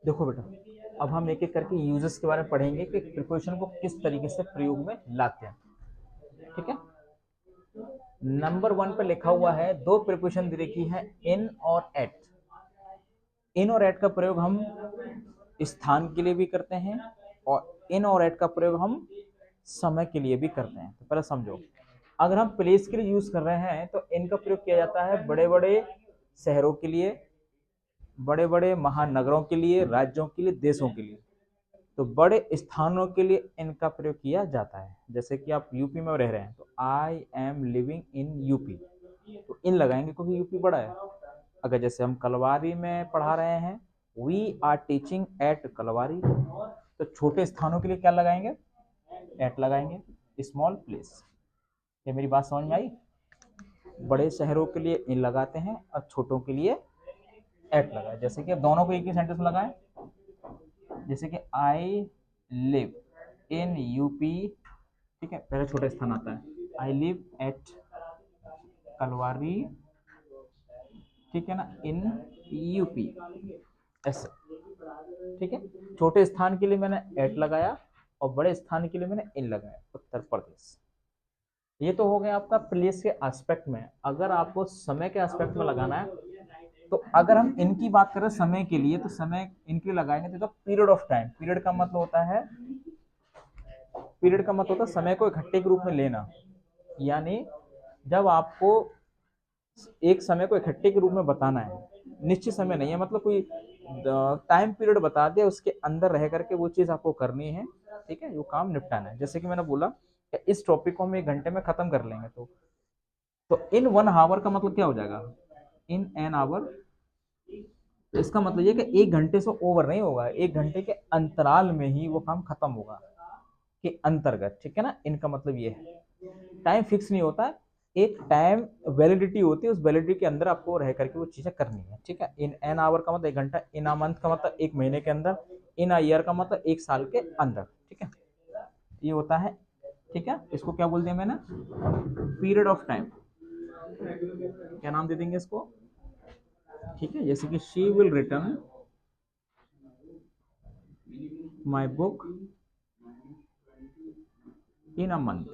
देखो बेटा, अब हम एक एक करके यूजेस के बारे में पढ़ेंगे कि प्रिपोजिशन को किस तरीके से प्रयोग में लाते हैं। ठीक है, नंबर वन पे लिखा हुआ है, दो प्रिपोजिशन दे रखी है, इन और एट। इन और एट का प्रयोग हम स्थान के लिए भी करते हैं और इन और एट का प्रयोग हम समय के लिए भी करते हैं। तो पहले समझो, अगर हम प्लेस के लिए यूज कर रहे हैं तो इनका प्रयोग किया जाता है बड़े बड़े शहरों के लिए, बड़े बड़े महानगरों के लिए, राज्यों के लिए, देशों के लिए। तो बड़े स्थानों के लिए इनका प्रयोग किया जाता है। जैसे कि आप यूपी में रह रहे हैं तो I am living in UP, तो इन लगाएंगे क्योंकि यूपी बड़ा है। अगर जैसे हम कलवारी में पढ़ा रहे हैं, we are teaching at Kalwari, तो छोटे स्थानों के लिए क्या लगाएंगे? एट लगाएंगे। Small place. ये मेरी बात समझ में आई? बड़े शहरों के लिए इन लगाते हैं और छोटों के लिए एट लगाए। जैसे कि अब दोनों को एक ही सेंटेंस में लगाएं, जैसे कि आई लिव इन यूपी। ठीक है, पहले छोटा स्थान आता है, आई लिव एट कलवारी। ठीक है ना, इन यूपी, ऐसे। ठीक है, छोटे स्थान के लिए मैंने एट लगाया और बड़े स्थान के लिए मैंने इन लगाया, उत्तर प्रदेश। ये तो हो गया आपका प्लेस के एस्पेक्ट में। अगर आपको समय के एस्पेक्ट में लगाना है, तो अगर हम इनकी बात करें समय के लिए, तो समय इनके लिए लगाएंगे तो पीरियड ऑफ टाइम। पीरियड का मतलब होता है, पीरियड का मतलब होता है समय को इकट्ठे के रूप में लेना। यानी जब आपको एक समय को इकट्ठे के रूप में बताना है, निश्चित समय नहीं है, मतलब कोई टाइम पीरियड बता दे, उसके अंदर रह करके वो चीज आपको करनी है। ठीक है, वो काम निपटाना है। जैसे कि मैंने बोला कि इस टॉपिक को हम 1 घंटे में खत्म कर लेंगे, तो इन 1 आवर का मतलब क्या हो जाएगा? In an hour. इसका मतलब ये कि 1 घंटे से ओवर नहीं होगा, 1 घंटे के अंतराल में ही वो काम खत्म होगा के अंतर्गत। ठीक है ना, इनका मतलब ये है। टाइम फिक्स नहीं होता, एक टाइम वैलिडिटी होती है, उस वैलिडिटी के अंदर आपको रह करके वो चीजें करनी है। ठीक है, इन एन आवर का मतलब 1 घंटा, इन अ मंथ का मतलब 1 महीने के अंदर, इन अ ईयर का मतलब 1 साल के अंदर। ठीक है, ये होता है। ठीक है, इसको क्या बोल दिया मैंने? Period of time. क्या नाम दे देंगे इसको? ठीक है, जैसे कि she will return my book in a month.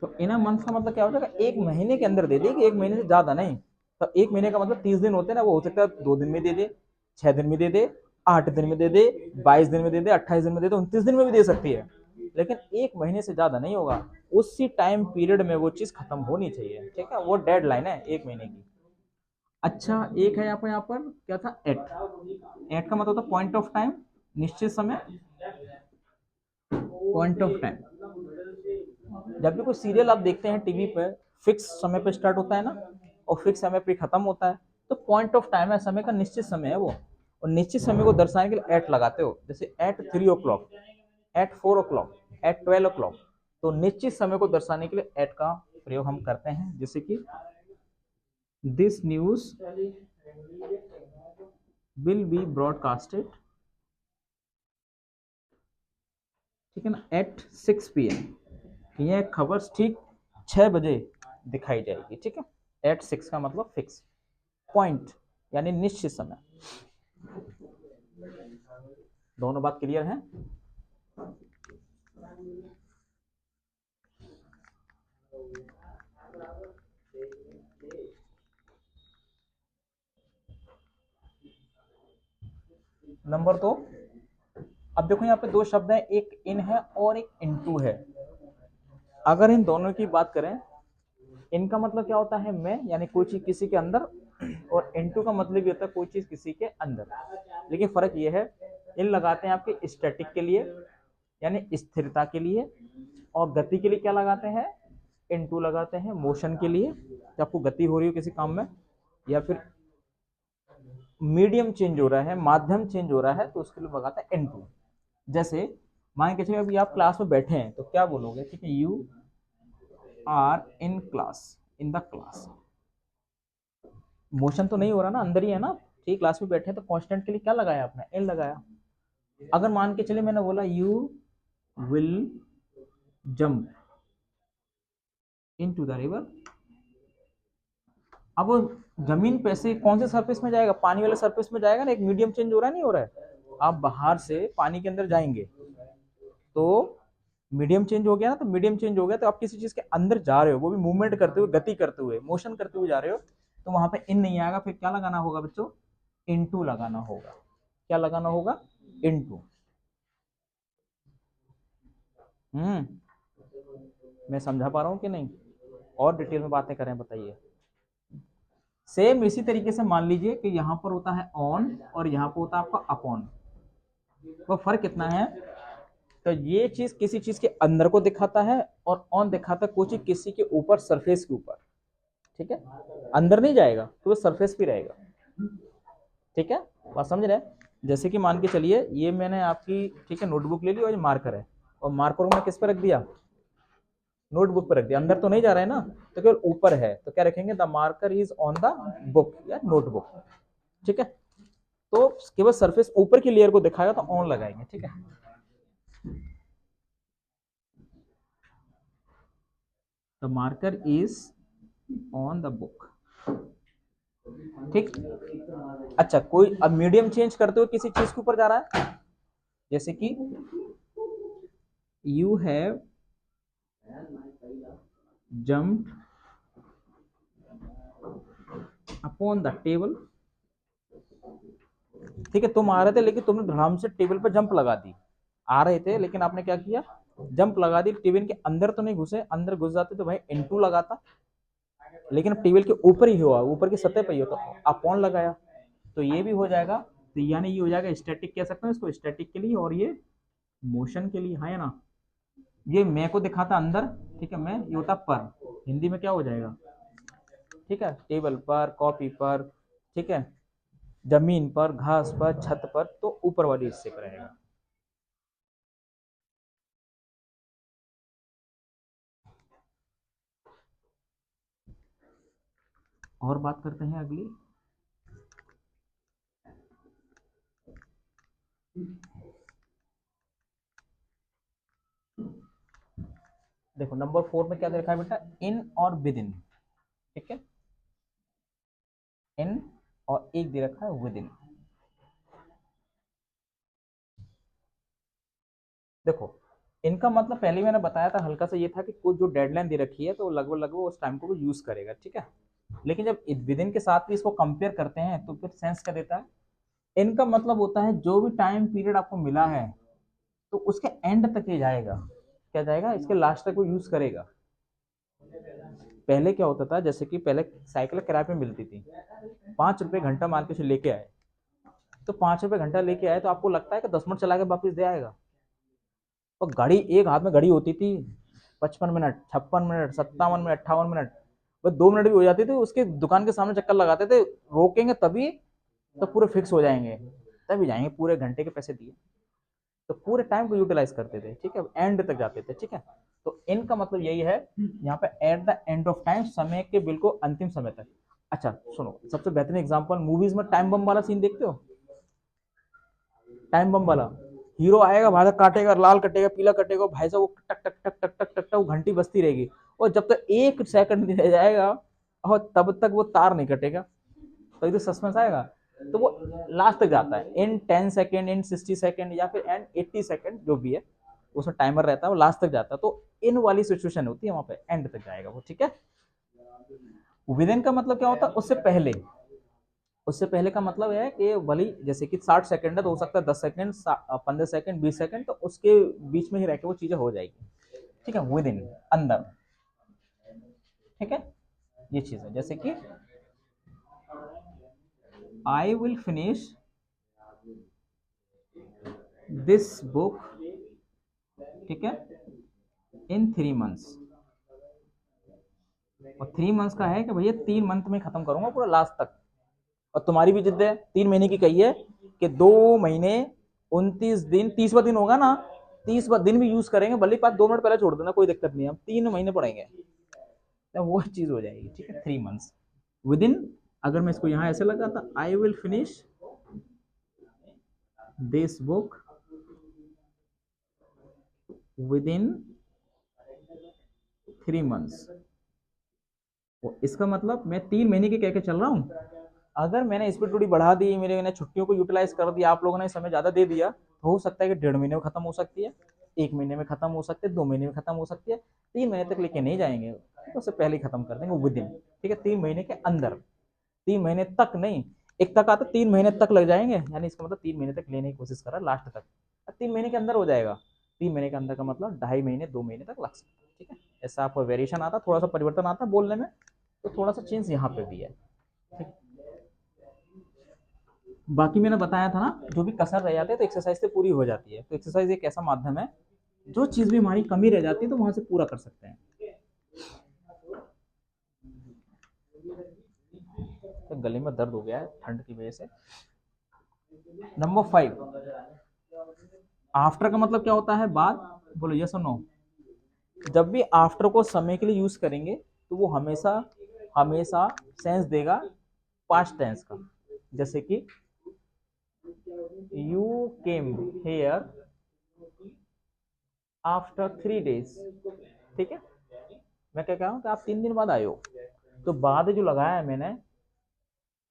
तो इन अ मंथ का मतलब क्या हो जाएगा? 1 महीने के अंदर दे देगी, 1 महीने से ज्यादा नहीं। तो 1 महीने का मतलब 30 दिन होते हैं ना, वो हो सकता है 2 दिन में दे दे, 6 दिन में दे दे, 8 दिन में दे दे, 22 दिन में दे दे, 28 दिन में दे दे, 29 दिन में भी दे सकती है। लेकिन 1 महीने से ज्यादा नहीं होगा। उसी टाइम पीरियड में वो चीज खत्म होनी चाहिए। ठीक है, वो डेड लाइन है 1 महीने की। अच्छा, एक है यहाँ पर क्या था? एट। एट का मतलब था पॉइंट ऑफ टाइम, निश्चित समय। पॉइंट ऑफ टाइम, जब भी कोई सीरियल आप देखते हैं टीवी पे, फिक्स समय पे स्टार्ट होता है ना, और फिक्स समय पे खत्म होता है। तो पॉइंट ऑफ टाइम है, समय का निश्चित समय है वो। और निश्चित समय को दर्शाने के लिए एट लगाते हो, जैसे eight 3 o'clock, eight 4 o'clock, eight 12 o'clock। तो निश्चित समय को दर्शाने के लिए एट का प्रयोग हम करते हैं। जैसे कि this news will be broadcasted, ठीक है ना, एट 6 PM। यह खबर ठीक 6 बजे दिखाई जाएगी। ठीक है, एट 6 का मतलब फिक्स, पॉइंट यानी निश्चित समय। दोनों बात क्लियर है? नंबर 2, अब देखो यहाँ पे दो शब्द हैं, एक इन है और एक इनटू है। अगर इन दोनों की बात करें, इनका मतलब क्या होता है? मैं, यानी कोई चीज किसी के अंदर, और इनटू का मतलब भी होता है कोई चीज किसी के अंदर। लेकिन फर्क ये है, इन लगाते हैं आपके स्टैटिक के लिए, यानी स्थिरता के लिए, और गति के लिए क्या लगाते हैं? इनटू लगाते हैं मोशन के लिए, जब आपको गति हो रही हो किसी काम में, या फिर मीडियम चेंज हो रहा है, माध्यम चेंज हो रहा है, तो उसके लिए लगाते हैं इनटू। जैसे मान के चलिए अभी आप क्लास में बैठे हैं, तो क्या बोलोगे? ठीक है, you are in class, in the class. Motion तो नहीं हो रहा ना, अंदर ही है ना। ठीक, क्लास में बैठे हैं तो कांस्टेंट के लिए क्या लगाया आपने? इन लगाया। अगर मान के चलिए मैंने बोला you will jump into the river. अब वो जमीन पे से कौन से सरफेस में जाएगा, पानी वाले सरफेस में जाएगा ना, एक मीडियम चेंज हो रहा नहीं हो रहा है। आप बाहर से पानी के अंदर जाएंगे तो मीडियम चेंज हो गया ना, तो मीडियम चेंज हो गया तो आप किसी चीज के अंदर जा रहे हो, वो भी मूवमेंट करते हुए, गति करते हुए, मोशन करते हुए जा रहे हो, तो वहां पे इन नहीं आएगा, फिर क्या लगाना होगा बच्चों, इनटू लगाना होगा। क्या लगाना होगा, इनटू। मैं समझा पा रहा हूं कि नहीं, और डिटेल में बातें करें बताइए। सेम इसी तरीके से मान लीजिए कि यहां पर होता है ऑन और यहां पर होता है आपका अपॉन। वो फर्क कितना है, तो ये चीज किसी चीज के अंदर को दिखाता है और ऑन दिखाता है कोई चीज किसी के ऊपर, सरफेस के ऊपर। ठीक है, अंदर नहीं जाएगा तो वो सरफेस पे रहेगा। ठीक है, बात समझ रहे हैं। जैसे कि मान के चलिए ये मैंने आपकी, ठीक है, नोटबुक ले ली और ये मार्कर है, और मार्कर को मैं किस पे रख दिया, नोटबुक पे रख दिया, अंदर तो नहीं जा रहा है ना, तो केवल ऊपर है, तो क्या रखेंगे, the marker is on the book या नोटबुक। ठीक है, तो केवल सरफेस ऊपर की लेयर को दिखाएगा तो ऑन लगाएंगे। ठीक है, the marker is on the book. ठीक, अच्छा, कोई अब मीडियम चेंज करते हुए किसी चीज के ऊपर जा रहा है, जैसे कि you have jump upon the table. ठीक है, तुम आ रहे थे लेकिन तुमने धड़ाम से टेबल पर जंप लगा दी, आ रहे थे लेकिन आपने क्या किया, जंप लगा दी। टेबल के अंदर तो नहीं घुसे, अंदर घुस जाते तो भाई इनटू लगाता, लेकिन अब टेबल के ऊपर ही हुआ, ऊपर की सतह पर ही हो, तो अपॉन लगाया, तो ये भी हो जाएगा। तो यानी ये हो जाएगा स्टैटिक, कह सकते हैं इसको स्टैटिक के लिए, और ये मोशन के लिए है ना। ये मैं को दिखाता अंदर, ठीक है, मैं ये होता पर, हिंदी में क्या हो जाएगा, ठीक है, टेबल पर, कॉपी पर, ठीक है, जमीन पर, घास पर, छत पर, तो ऊपर वाली हिस्से पर रहेगा। और बात करते हैं अगली। देखो नंबर 4 में क्या दे रखा है बेटा, इन और विद इन। ठीक है, इन और एक दे रखा है विद इन। देखो इनका मतलब पहले मैंने बताया था, हल्का सा ये था कि कुछ जो डेडलाइन दे रखी है तो लगभग लगभग उस टाइम को वो यूज करेगा। ठीक है, लेकिन जब विद इन के साथ भी इसको कंपेयर करते हैं तो फिर सेंस क्या देता है, इनका मतलब होता है जो भी टाइम पीरियड आपको मिला है तो उसके एंड तक ये जाएगा। क्या जाएगा, इसके लास्ट तक वो यूज करेगा। पहले क्या होता था, जैसे कि पहले साइकिल किराए पे मिलती थी, 5 रुपए घंटा मान के लेके आए, तो 5 रुपए घंटा लेके आए तो आपको लगता है कि 10 मिनट चला के वापिस दे आएगा। और घड़ी, एक हाथ में घड़ी होती थी, 55 मिनट, 56 मिनट, 57 मिनट, 58 मिनट, बस 2 मिनट भी हो जाती थी, उसके दुकान के सामने चक्कर लगाते थे, रोकेंगे तभी तो पूरे फिक्स हो जाएंगे, तभी जाएंगे, पूरे घंटे के पैसे दिए, तो पूरे टाइम को यूटिलाइज करते थे। ठीक है, एंड तक जाते थे। ठीक है, तो इनका मतलब यही है यहाँ पे, at the end of time, समय के बिल्कुल अंतिम समय तक। अच्छा सुनो, सबसे बेहतरीन एग्जांपल, मूवीज में टाइम बम वाला सीन देखते हो, टाइम बम वाला, हीरो आएगा, भाई काटेगा, लाल कटेगा, पीला कटेगा, भाई साहब वो टक टक टक टक टक टक टक वो घंटी बजती रहेगी, और जब तक 1 सेकंड नहीं रह जाएगा और तब तक वो तार नहीं कटेगा, तभी तो सस्पेंस आएगा। तो वो लास्ट तक जाता है, इन 10 सेकेंड, इन 60 सेकेंड, या फिर एंड 80 सेकेंड, जो भी है उसमें टाइमर रहता है, वो लास्ट तक जाता है। तो इन वाली सिचुएशन होती है, वहां पे एंड तक जाएगा वो। ठीक है, विद इन का मतलब क्या होता है, उससे पहले। उससे पहले का मतलब है कि भली जैसे कि 60 सेकंड है तो हो सकता है 10 सेकंड, 15 सेकंड, 20 सेकंड, तो उसके बीच में ही रह के वो चीजें हो जाएगी। ठीक है, विद इन, अंदर। ठीक है, ये चीज है, जैसे कि I will finish this book, ठीक है, इन 3 मंथ्स। और 3 मंथ्स का है कि भैया 3 मंथ में खत्म करूंगा पूरा लास्ट तक। और तुम्हारी भी जिद है, 3 महीने की कही है कि 2 महीने, 29 दिन, 30वां दिन होगा ना, 30वां दिन भी यूज करेंगे, भले 2 मिनट पहले छोड़ देना, कोई दिक्कत नहीं है, हम 3 महीने पढ़ेंगे, तो वो चीज हो जाएगी। ठीक है, 3 मंथ्स विद इन। अगर मैं इसको यहां ऐसे लगाता, I will finish this book with in 3 months. इसका मतलब मैं 3 महीने के कह के चल रहा हूँ। अगर मैंने स्पीड थोड़ी बढ़ा दी, मेरे मैंने छुट्टियों को यूटिलाइज कर दिया, आप लोगों ने समय ज्यादा दे दिया, तो हो सकता है कि 1.5 महीने में खत्म हो सकती है, 1 महीने में खत्म हो सकती है, 2 महीने में खत्म हो सकती है, 3 महीने तक लेके नहीं जाएंगे, तो उससे पहले ही खत्म कर देंगे विद इन। ठीक है, 3 महीने के अंदर, 3 महीने तक नहीं, एक तक आता 3 महीने तक लग जाएंगे, यानी इसका मतलब 3 महीने तक लेने की कोशिश कर रहा है लास्ट तक, 3 महीने के अंदर हो जाएगा। 3 महीने के अंदर का मतलब 2.5 महीने 2 महीने तक लग सकता है। ठीक है, ऐसा आपको वेरिएशन आता, थोड़ा सा परिवर्तन आता बोलने में, तो थोड़ा सा चेंज यहाँ पे भी है। ठीक, बाकी मैंने बताया था ना, जो भी कसर रह जाते हैं तो एक्सरसाइज से पूरी हो जाती है। तो एक्सरसाइज एक ऐसा माध्यम है, जो चीज भी हमारी कमी रह जाती है तो वहां से पूरा कर सकते हैं। तो गले में दर्द हो गया है ठंड की वजह से। नंबर 5, आफ्टर का मतलब क्या होता है, बाद। बोलो यस और नो। जब भी आफ्टर को समय के लिए यूज करेंगे तो वो हमेशा हमेशा सेंस देगा पास्ट टेंस का। जैसे कि you came here after 3 days. ठीक है, मैं क्या कह रहा हूँ कि आप 3 दिन बाद आए हो, तो बाद जो लगाया है मैंने,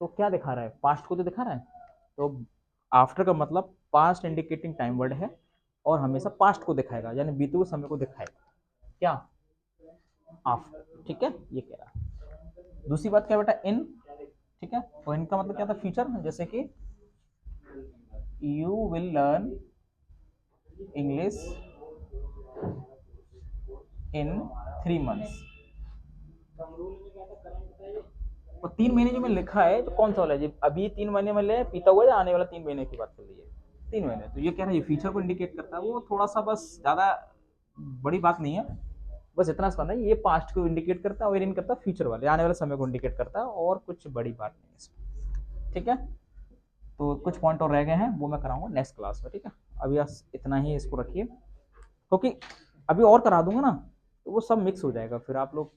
तो क्या दिखा रहा है, पास्ट को तो दिखा रहा है। तो आफ्टर का मतलब पास्ट इंडिकेटिंग टाइम वर्ड है, और हमेशा पास्ट को दिखाएगा, यानी बीते हुए समय को दिखाएगा। क्या, आफ्टर। ठीक है, ये कह रहा है। दूसरी बात क्या बेटा, इन। ठीक है, तो इनका मतलब क्या था, फ्यूचर। जैसे कि you will learn English in 3 months. और 3 महीने जो मैंने लिखा है, तो कौन सा वाला है जी, अभी 3 महीने में ले पीता हुआ, या आने वाला 3 महीने की बात कर रही है, 3 महीने। तो ये कह रहा है, ये फ्यूचर को इंडिकेट करता है, वो थोड़ा सा बस ज्यादा बड़ी बात नहीं है, बस इतना सा है, ये पास्ट को इंडिकेट करता है और इन करता है फ्यूचर वाले, आने वाले समय को इंडिकेट करता है, और कुछ बड़ी बात नहीं है इसमें। ठीक है, तो कुछ पॉइंट और रह गए हैं, वो मैं कराऊंगा नेक्स्ट क्लास में। ठीक है, अभी बस इतना ही इसको रखिए, क्योंकि अभी और करा दूंगा ना, तो वो सब मिक्स हो जाएगा, फिर आप लोग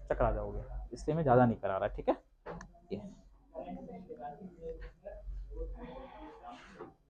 चकरा जाओगे, इसलिए मैं ज़्यादा नहीं करा रहा। ठीक है।